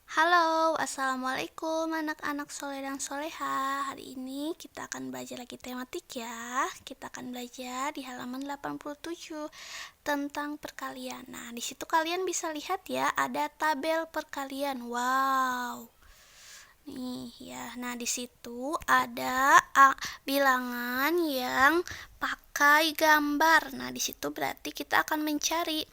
Halo, assalamualaikum anak-anak soleh dan soleha. Hari ini kita akan belajar lagi tematik ya. Kita akan belajar di halaman 87 tentang perkalian. Nah, di situ kalian bisa lihat ya, ada tabel perkalian. Wow. Nih ya, nah di situ ada bilangan yang pakai gambar. Nah, di situ berarti kita akan mencari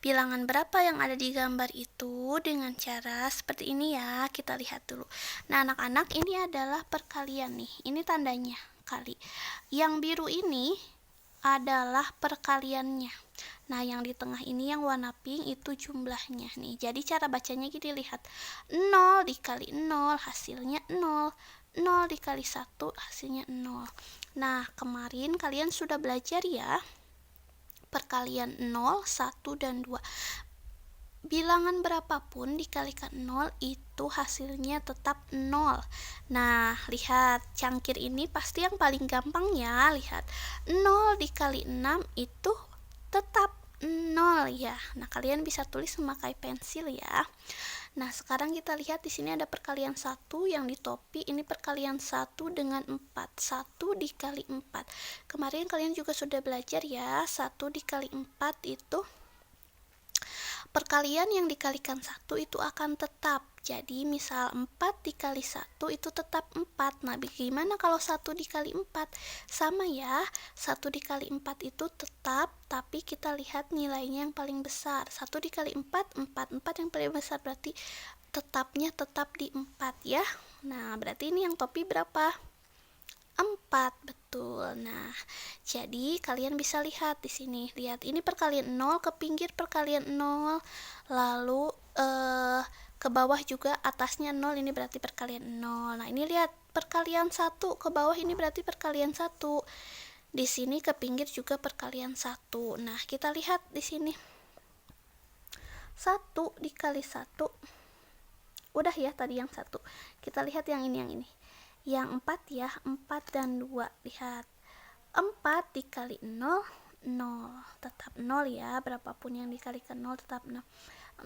bilangan berapa yang ada di gambar itu dengan cara seperti ini ya. Kita lihat dulu. Nah, anak-anak, ini adalah perkalian nih. Ini tandanya kali. Yang biru ini adalah perkaliannya. Nah, yang di tengah ini yang warna pink itu jumlahnya nih. Jadi cara bacanya gini, lihat. 0 dikali 0 hasilnya 0. 0 dikali 1 hasilnya 0. Nah, kemarin kalian sudah belajar ya perkalian 0, 1, dan 2. Bilangan berapapun dikalikan 0 itu hasilnya tetap 0. Nah, lihat cangkir ini pasti yang paling gampang ya. Lihat, 0 dikali 6 itu tetap 0 ya. Nah, kalian bisa tulis memakai pensil ya. Nah, sekarang kita lihat di sini ada perkalian 1 yang di topi. Ini perkalian 1 dengan 4. 1 dikali 4. Kemarin kalian juga sudah belajar ya, 1 dikali 4 itu perkalian yang dikalikan 1 itu akan tetap. Jadi misal 4 dikali 1 itu tetap 4. Nah, bagaimana kalau 1 dikali 4? Sama ya, 1 dikali 4 itu tetap, tapi kita lihat nilainya yang paling besar. 1 dikali 4, 4. 4 yang paling besar, berarti tetapnya tetap di 4 ya. Nah, berarti ini yang topi berapa? 4, betul. Nah, jadi kalian bisa lihat di sini. Lihat, ini perkalian 0 ke pinggir perkalian 0. Lalu ke bawah juga atasnya 0, ini berarti perkalian 0. Nah, ini lihat perkalian 1 ke bawah, ini berarti perkalian 1. Di sini ke pinggir juga perkalian 1. Nah, kita lihat di sini. 1 dikali 1. Udah ya tadi yang 1. Kita lihat yang ini. Yang 4 ya, 4 dan 2. Lihat, 4 dikali 0, 0. Tetap 0 ya, berapapun yang dikalikan 0 tetap 0.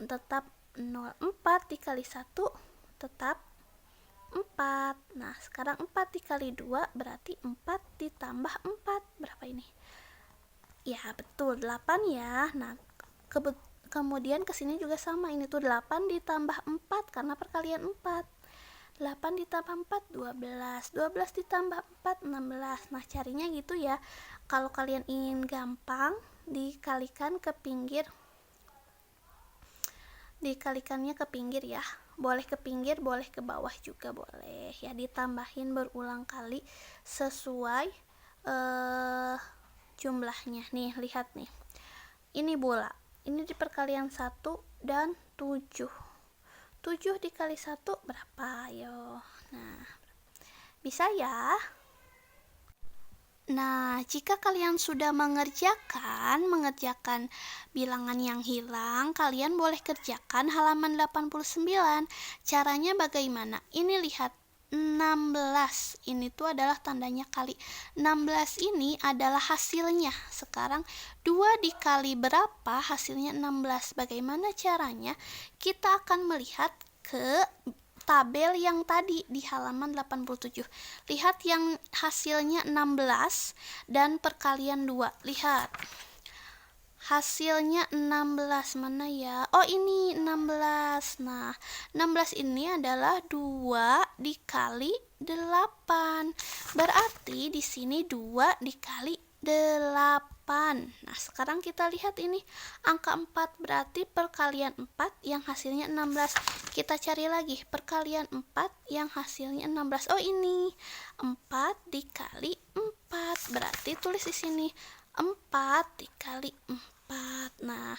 Tetap 0. 4 dikali 1 tetap 4. Nah, sekarang 4 dikali 2 berarti 4 ditambah 4. Berapa ini? Ya, betul, 8 ya. Nah, kemudian kesini juga sama. Ini tuh 8 ditambah 4 karena perkalian 4. 8 ditambah 4, 12. 12 ditambah 4, 16. Nah, carinya gitu ya. Kalau kalian ingin gampang, dikalikannya ke pinggir ya. Boleh ke pinggir, boleh ke bawah juga boleh. Ya, ditambahin berulang kali sesuai jumlahnya. Nih, lihat nih. Ini bola. Ini di perkalian 1 dan 7. 7 dikali 1 berapa? Ayo. Nah, bisa ya. Nah, jika kalian sudah mengerjakan bilangan yang hilang, kalian boleh kerjakan halaman 89. Caranya bagaimana? Ini lihat, 16. Ini tuh adalah tandanya kali. 16 ini adalah hasilnya. Sekarang 2 dikali berapa? Hasilnya 16. Bagaimana caranya? Kita akan melihat ke tabel yang tadi di halaman 87. Lihat yang hasilnya 16 dan perkalian 2. Lihat. Hasilnya 16 mana ya? Oh, ini 16. Nah, 16 ini adalah 2 dikali 8. Berarti di sini 2 dikali 8. Nah, sekarang kita lihat ini angka 4, berarti perkalian 4 yang hasilnya 16. Kita cari lagi perkalian 4 yang hasilnya 16. Oh, ini 4 dikali 4. Berarti tulis di sini 4 dikali 4. Nah,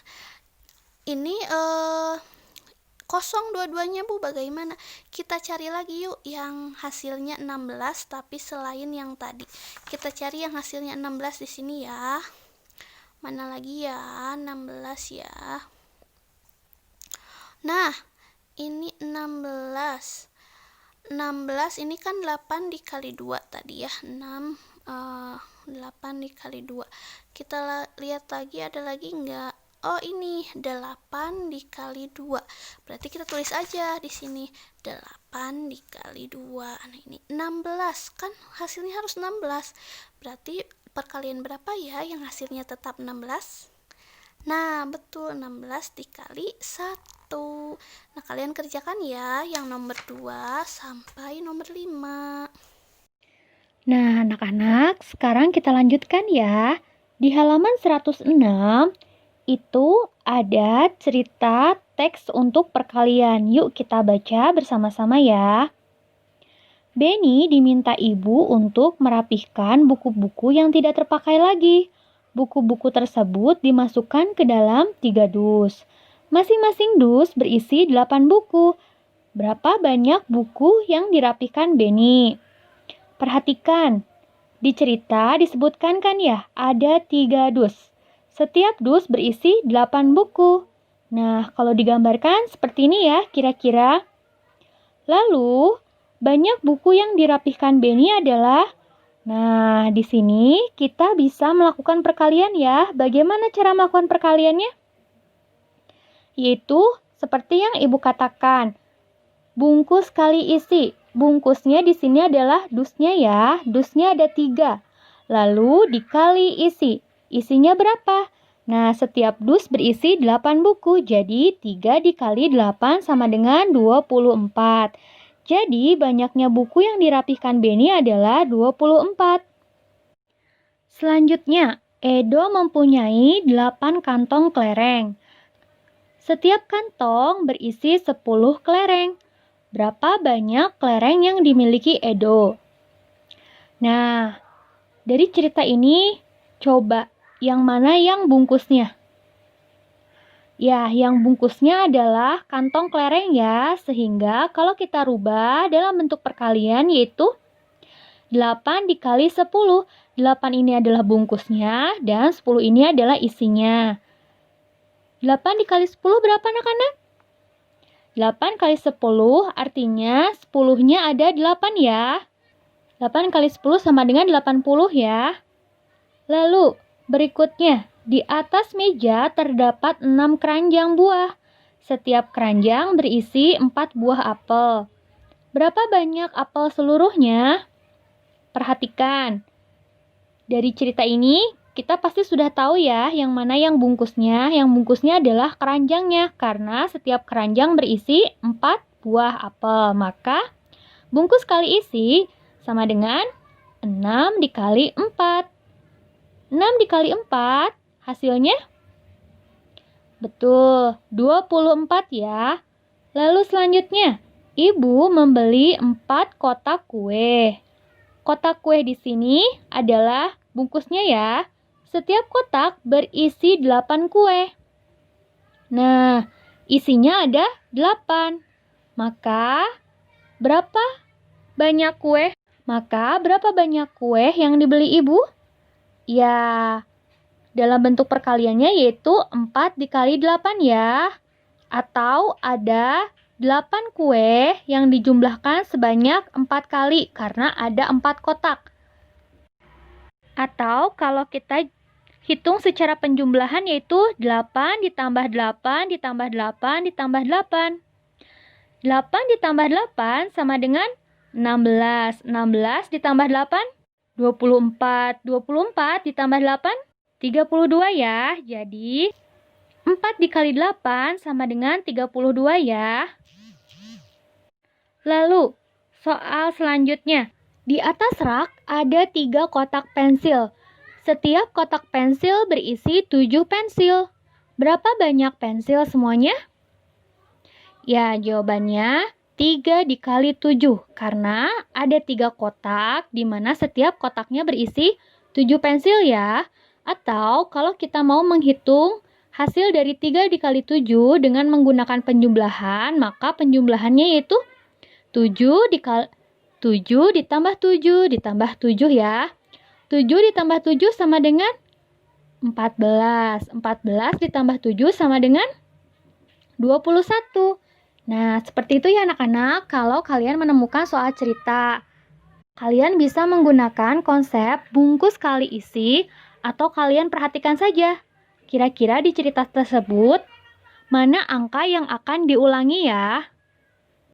ini kosong dua-duanya Bu, bagaimana? Kita cari lagi yuk yang hasilnya 16 tapi selain yang tadi. Kita cari yang hasilnya 16 di sini ya. Mana lagi ya? 16 ya. Nah, ini 16. 16 ini kan 8 dikali 2 tadi ya. 8 dikali 2. Kita lihat lagi, ada lagi enggak? Oh, ini 8 dikali 2. Berarti kita tulis aja di sini 8 dikali 2. Nah, ini 16. Kan hasilnya harus 16. Berarti perkalian berapa ya yang hasilnya tetap 16? Nah, betul, 16 dikali 1. Nah, kalian kerjakan ya yang nomor 2 sampai nomor 5. Nah, anak-anak, sekarang kita lanjutkan ya. Di halaman 106 itu ada cerita teks untuk perkalian. Yuk kita baca bersama-sama ya. Benny diminta ibu untuk merapihkan buku-buku yang tidak terpakai lagi. Buku-buku tersebut dimasukkan ke dalam 3 dus. Masing-masing dus berisi 8 buku. Berapa banyak buku yang dirapihkan Benny? Perhatikan, di cerita disebutkan kan ya, ada 3 dus. Setiap dus berisi 8 buku. Nah, kalau digambarkan seperti ini ya kira-kira. Lalu, banyak buku yang dirapihkan Benny adalah, nah di sini kita bisa melakukan perkalian ya. Bagaimana cara melakukan perkaliannya? Yaitu seperti yang ibu katakan, bungkus kali isi. Bungkusnya di sini adalah dusnya ya. Dusnya ada 3. Lalu dikali isi. Isinya berapa? Nah, setiap dus berisi 8 buku. Jadi 3 dikali 8 sama dengan 24. Jadi banyaknya buku yang dirapihkan Benny adalah 24. Selanjutnya, Edo mempunyai 8 kantong kelereng. Setiap kantong berisi 10 kelereng. Berapa banyak kelereng yang dimiliki Edo? Nah, dari cerita ini, coba yang mana yang bungkusnya? Ya, yang bungkusnya adalah kantong kelereng ya, sehingga kalau kita rubah dalam bentuk perkalian yaitu 8 dikali 10. 8 ini adalah bungkusnya dan 10 ini adalah isinya. 8 dikali 10 berapa anak-anak? 8 kali 10 artinya 10-nya ada 8 ya. 8 kali 10 sama dengan 80 ya. Lalu berikutnya, di atas meja terdapat 6 keranjang buah. Setiap keranjang berisi 4 buah apel. Berapa banyak apel seluruhnya? Perhatikan. Dari cerita ini, kita pasti sudah tahu ya yang mana yang bungkusnya. Yang bungkusnya adalah keranjangnya, karena setiap keranjang berisi 4 buah apel. Maka, bungkus kali isi sama dengan 6 dikali 4. 6 dikali 4, hasilnya? Betul, 24 ya. Lalu selanjutnya, ibu membeli 4 kotak kue. Kotak kue di sini adalah bungkusnya ya. Setiap kotak berisi 8 kue. Nah, isinya ada 8. Maka, berapa banyak kue? Maka, berapa banyak kue yang dibeli ibu? Ya, dalam bentuk perkaliannya yaitu 4 dikali 8 ya. Atau ada 8 kue yang dijumlahkan sebanyak 4 kali karena ada 4 kotak. Atau kalau kita hitung secara penjumlahan yaitu 8 ditambah 8 ditambah 8 ditambah 8. 8 ditambah 8 sama dengan 16. 16 ditambah 8, 24. 24 ditambah 8, 32 ya. Jadi 4 dikali 8 sama dengan 32 ya. Lalu, soal selanjutnya. Di atas rak ada 3 kotak pensil. Setiap kotak pensil berisi 7 pensil. Berapa banyak pensil semuanya? Ya, jawabannya 3 dikali 7. Karena ada 3 kotak, di mana setiap kotaknya berisi 7 pensil ya. Atau kalau kita mau menghitung hasil dari 3 dikali 7 dengan menggunakan penjumlahan, maka penjumlahannya yaitu 7 ditambah 7 ditambah 7 ya. 7 ditambah 7 sama dengan 14. 14 ditambah 7 sama dengan 21. Nah, seperti itu ya anak-anak kalau kalian menemukan soal cerita. Kalian bisa menggunakan konsep bungkus kali isi atau kalian perhatikan saja. Kira-kira di cerita tersebut, mana angka yang akan diulangi ya?